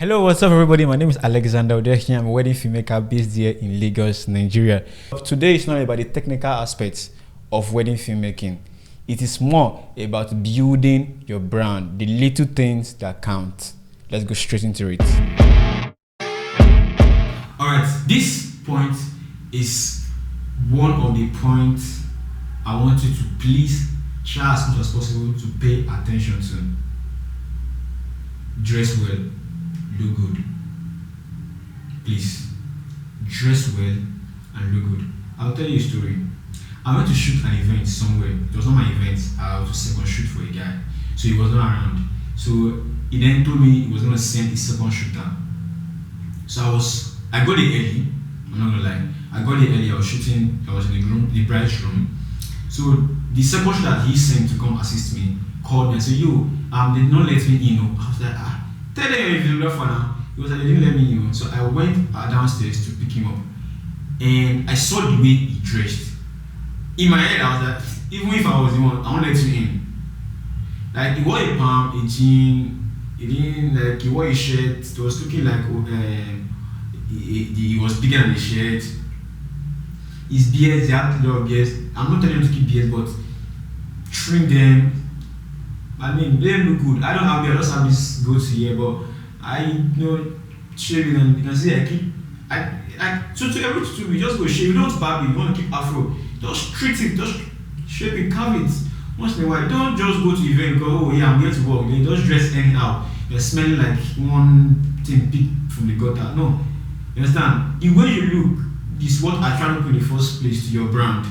Hello, what's up, everybody? My name is Alexander Odeshi. I'm a wedding filmmaker based here in Lagos, Nigeria. Today is not about the technical aspects of wedding filmmaking. It is more about building your brand, the little things that count. Let's go straight into it. Alright, this point is one of the points I want you to please try as much as possible to pay attention to. Dress well, look good. Please, dress well and look good. I'll tell you a story. I went to shoot an event somewhere. It was not my event. I was to second shoot for a guy. So he was not around. So he then told me he was going to send his second shooter. So I got there early. I'm not gonna lie. I got there early. I was in the bride's room. So the second shooter that he sent to come assist me called me and said, "Yo, they did not let me in." I was like, tell them if you left for now. He was like, they didn't let me in. So I went downstairs to pick him up. And I saw the way he dressed. In my head, I was like, even if I was the one, I won't let you in. Like, he wore a palm, a jean, he wore a shirt. It was looking like he was bigger than the shirt. His beard, he had a lot of beards. I'm not telling him to keep beards, but trim them. I mean, they look good. I don't have beard, I just have this goatee here, but I shave it, and you can see so to every two, we just go shave. You don't barb it, you want to keep afro. Just treat it, just shape it, carve it. Once in a while, don't just go to the event and go, oh yeah, I'm here to work. Then just dress anyhow. You're smelling like one thing picked from the gutter. No. You understand? The way you look is what I try to put in the first place to your brand.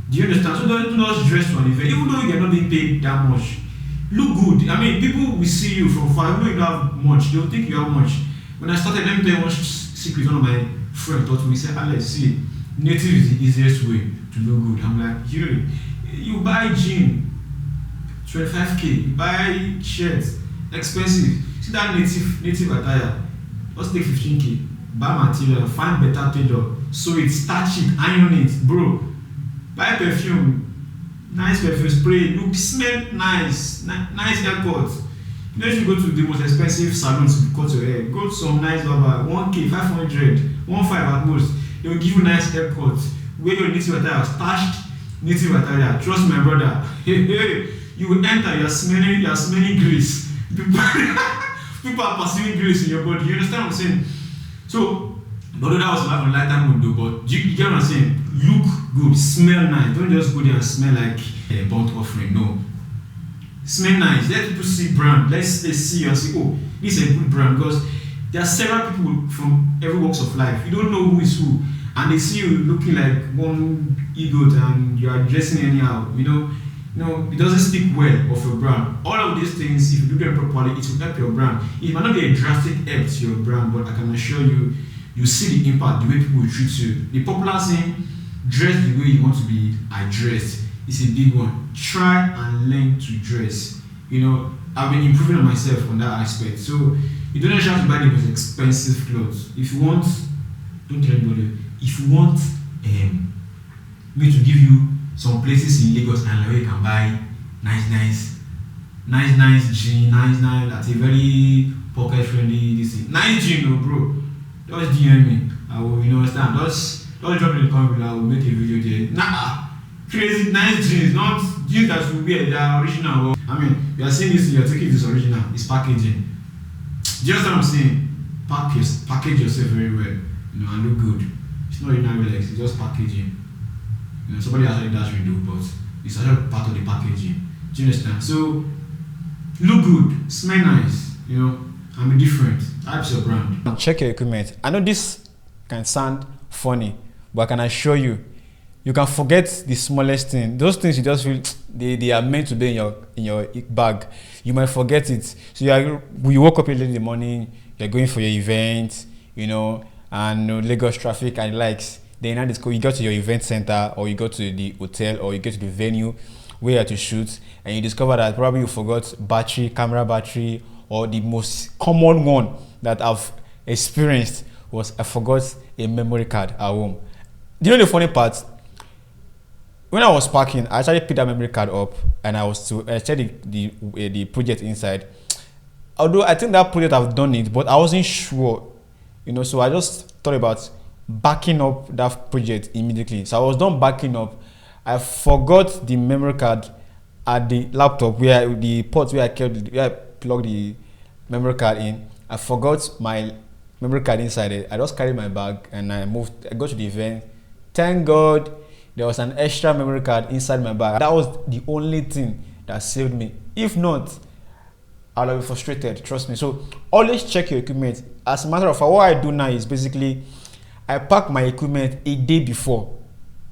Do you understand? So don't just dress for an event, even though you're not being paid that much. Look good. I mean, people will see you from far, even though you don't have much, they'll think you have much. When I started, let me tell you one secret. One of my friends taught me, he said, Alex, see, native is the easiest way to look good. I'm like, you buy jean, 25k, you buy shirts, expensive. See that native attire, just take 15k, buy material, find better tailor, sew it, starch it, iron it, bro. Buy perfume, nice perfume, spray, smell nice, nice haircut. You know, if you go to the most expensive salons to cut your hair, go to some nice barber, 1k, 500, 1.5 at most. They will give you nice haircut. Wear your native attire, starched native attire. Trust my brother. You will enter, you are smelling grease. People are pursuing grease in your body. You understand what I'm saying? So, although that was like a lighter mood though, but you get what I'm saying? Look good, smell nice. Don't just go there and smell like a burnt offering. No. Smell nice. Let people see brand. Let's see you and say, oh, this is a good brand, because there are several people from every walks of life. You don't know who is who, and they see you looking like one egot and you are dressing anyhow. It doesn't speak well of your brand. All of these things, if you do them properly, it will help your brand. It might not be a drastic help to your brand, but I can assure you, you see the impact, the way people will treat you. The popular saying, dress the way you want to be addressed, is a big one. Try and learn to dress. I've been improving on myself on that aspect. So you don't have to buy the most expensive clothes. If you want, don't tell anybody. If you want me to give you some places in Lagos and where you can buy nice jeans, nice that's a very pocket friendly this thing. Nice jeans, bro. Just DM me. I will, understand. Just drop it in the comment below. I will make a video there. Crazy nice jeans, not jeans that you wear, they are original. I mean, you are seeing this, you are taking this original, it's packaging. Just what I'm saying, package yourself very well, and look good. It's not original Rolex, it's just packaging. Somebody actually does redo, but it's actually part of the packaging. Do you understand? So, look good, smell nice, and be different. Types your brand. Check your equipment. I know this can sound funny, but I can assure you, you can forget the smallest thing. Those things you just feel they are meant to be in your bag. You might forget it. So you woke up early in the morning, you're going for your event, and Lagos traffic and likes. Then you go to your event center, or you go to the hotel, or you go to the venue where you have to shoot, and you discover that probably you forgot camera battery, or the most common one that I've experienced was I forgot a memory card at home. Do you know the funny part? When I was packing, I actually picked that memory card up and I was to check the project inside. although I think that project I've done it, but I wasn't sure, so I just thought about backing up that project immediately. So I was done backing up. I forgot the memory card at the laptop where the port where I plugged the memory card in. I forgot my memory card inside it. I just carried my bag and I got to the event. Thank God there was an extra memory card inside my bag. That was the only thing that saved me. If not, I'll be frustrated, trust me. So always check your equipment. As a matter of fact, what I do now is basically I pack my equipment a day before.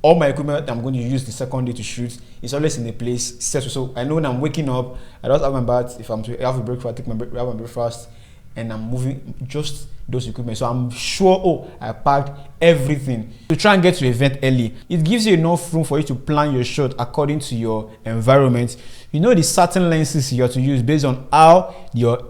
All my equipment I'm going to use the second day to shoot is always in a place set. So I know when I'm waking up, I just have my bath. If I'm to have a breakfast, have my breakfast, and I'm moving just those equipment. So I'm sure, I packed everything. To try and get to the event early, it gives you enough room for you to plan your shot according to your environment. You know the certain lenses you have to use based on how your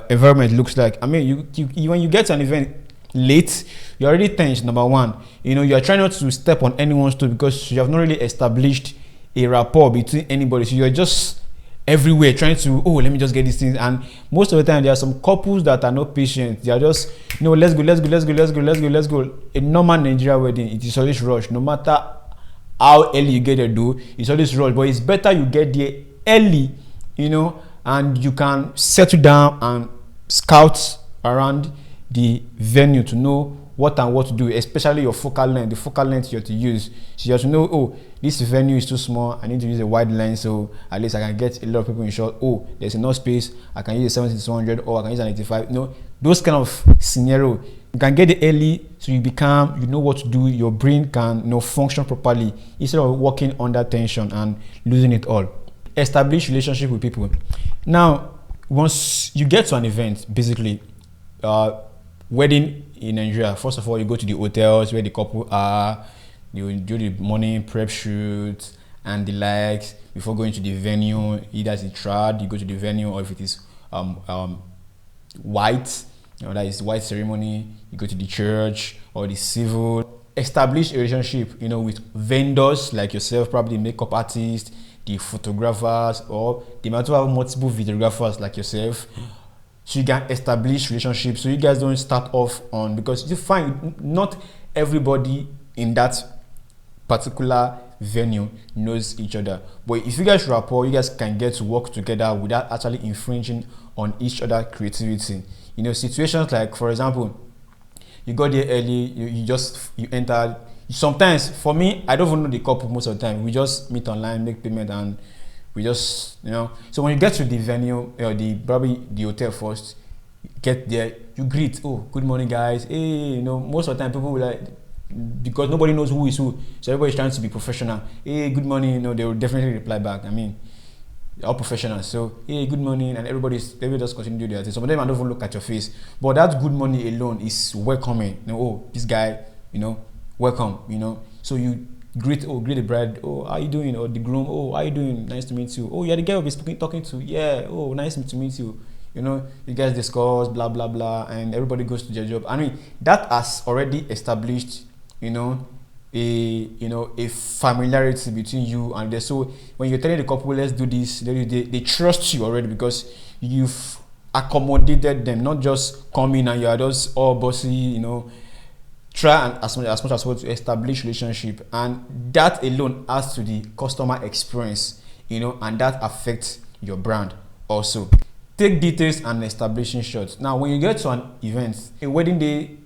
environment looks like. I mean, you when you get to an event late, you're already tense. Number one, you're trying not to step on anyone's toe because you have not really established a rapport between anybody. So you're just everywhere trying to, let me just get these things. And most of the time, there are some couples that are not patient. They are just, let's go. A normal Nigerian wedding, it is always rush. No matter how early you get there, it's always rush. But it's better you get there early, and you can settle down and scout around the venue to know what to do, especially your focal length, the focal length you have to use. So you have to know, this venue is too small, I need to use a wide lens so at least I can get a lot of people in shot. There's enough space, I can use a 70-100 or I can use an 85. Those kind of scenario, you can get it early so you know what to do, your brain can function properly instead of working under tension and losing it all. Establish relationship with people. Now, once you get to an event, basically, wedding in Nigeria, first of all, you go to the hotels where the couple are, you do the morning prep shoot and the likes before going to the venue. Either it's a trad, you go to the venue, or if it is white, that is white ceremony, you go to the church or the civil. Establish a relationship, with vendors like yourself, probably the makeup artist, the photographers, or they might have multiple videographers like yourself. So you can establish relationships so you guys don't start off on, because you find not everybody in that particular venue knows each other. But if you guys rapport, you guys can get to work together without actually infringing on each other creativity. Situations like, for example, you got there early, you entered. Sometimes for me, I don't even know the couple most of the time. We just meet online, make payment, and we just, so when you get to the venue, probably the hotel first, get there, you greet, good morning guys, hey, most of the time people will because nobody knows who is who, so everybody's trying to be professional. Hey, good morning, they will definitely reply back. I mean, they're all professionals, so hey, good morning, and everybody just continue to do their thing. Some of them I don't even look at your face, but that good morning alone is welcoming. This guy, welcome, so you greet the bride, how you doing, or the groom, how you doing, nice to meet you, you're the guy we'll be talking to, yeah, nice to meet you. You guys discuss blah blah blah, and everybody goes to their job. I mean, that has already established a familiarity between you and them. So when you're telling the couple, let's do this, they trust you already because you've accommodated them, not just come in and you are just all bossy. Try and as much as possible to establish relationship, and that alone adds to the customer experience, and that affects your brand also. Take details and establishing shots. Now, when you get to an event, a wedding day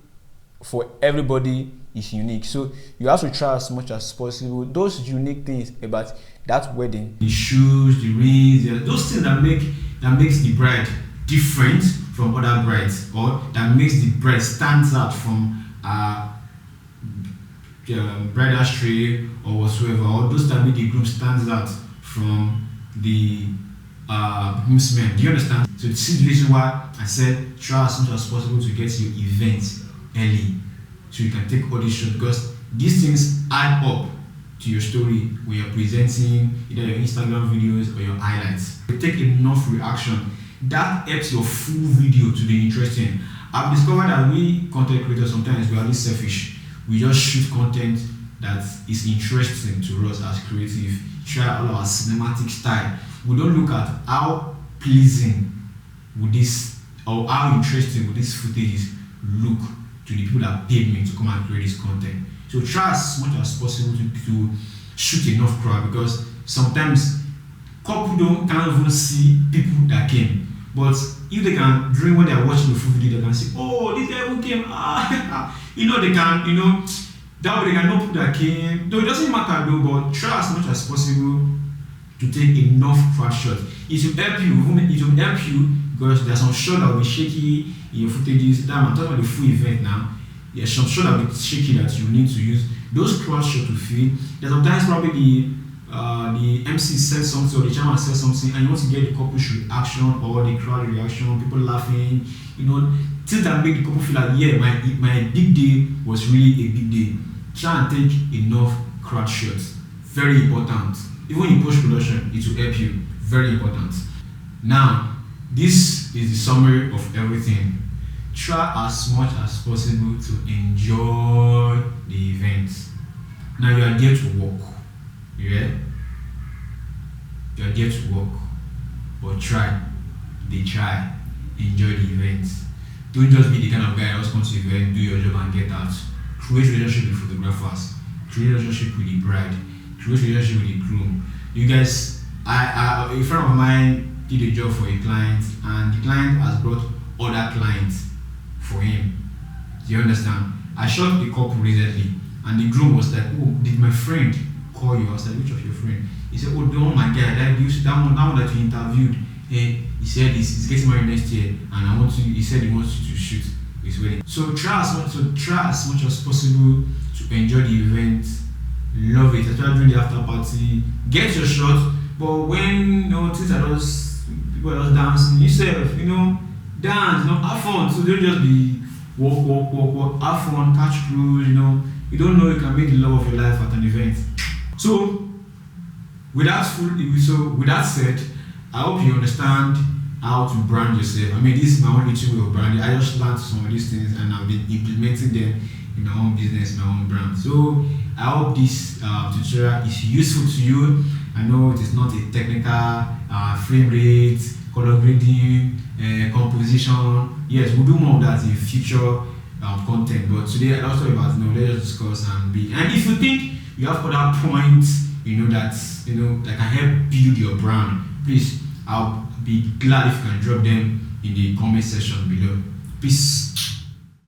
for everybody is unique, so you have to try as much as possible those unique things about that wedding. The shoes, the rings, those things that makes the bride different from other brides, or that makes the bride stands out from bridal tree or whatsoever, or those that make the groom stands out from the groomsmen. Do you understand? So this is the reason why I said try as much as possible to get your event early, so you can take all these shots, because these things add up to your story when you're presenting either your Instagram videos or your highlights. You take enough reaction, that helps your full video to be interesting. I've discovered that we content creators sometimes we are a bit selfish. We just shoot content that is interesting to us as creative. Try all our cinematic style. We don't look at how pleasing would this or how interesting will these footages look to the people that paid me to come and create this content. So try as much as possible to shoot enough crowd, because sometimes couple can't even see people that came. But if they can, during when they are watching the full video, they can see, oh, this guy who came, they can, that way they can know people that came. Though it doesn't matter though, but try as much as possible to take enough crowd shots. It will help you because there are some shots that will be shaky in your footages. I'm talking about the full event now. There's some shots that will be shaky that you need to use those crowd shots to feed. There's sometimes probably the MC says something or the chairman says something, and you want to get the couple's reaction or the crowd reaction, people laughing, things that make the couple feel like, yeah, my big day was really a big day. Try and take enough crowd shots. Very important. Even in post-production, it will help you. Very important. Now, this is the summary of everything. Try as much as possible to enjoy the event. Now you are there to work. Yeah? You are there to work. But enjoy the event. Don't just be the kind of guy that just comes to the event, do your job and get out. Create relationship with photographers. Create relationship with the bride. Create relationship with the groom. You guys, a friend of mine did a job for a client, and the client has brought other clients for him. Do you understand? I shot the couple recently, and the groom was like, oh, did my friend call you? I was like, which of your friend? He said, oh, the one my guy, that one that you interviewed. He said he's getting married next year, and he said he wants you to shoot his wedding. So try as much as possible to enjoy the event. Love it, especially during the after party. Get your shot, but when things are just people are just dancing, yourself, dance, have fun. So don't just be walk, have fun, catch cruise, You don't know you can make the love of your life at an event. So with that said, I hope you understand how to brand yourself. I mean, this is my only way of branding. I just learned some of these things and I've been implementing them in my own business, my own brand. So I hope this tutorial is useful to you. I know it is not a technical frame rate, color grading, composition. Yes, we'll do more of that in future content. But today I also about let's discuss and if you think you have other points, that can help build your brand, please, I'll be glad if you can drop them in the comment section below. Peace.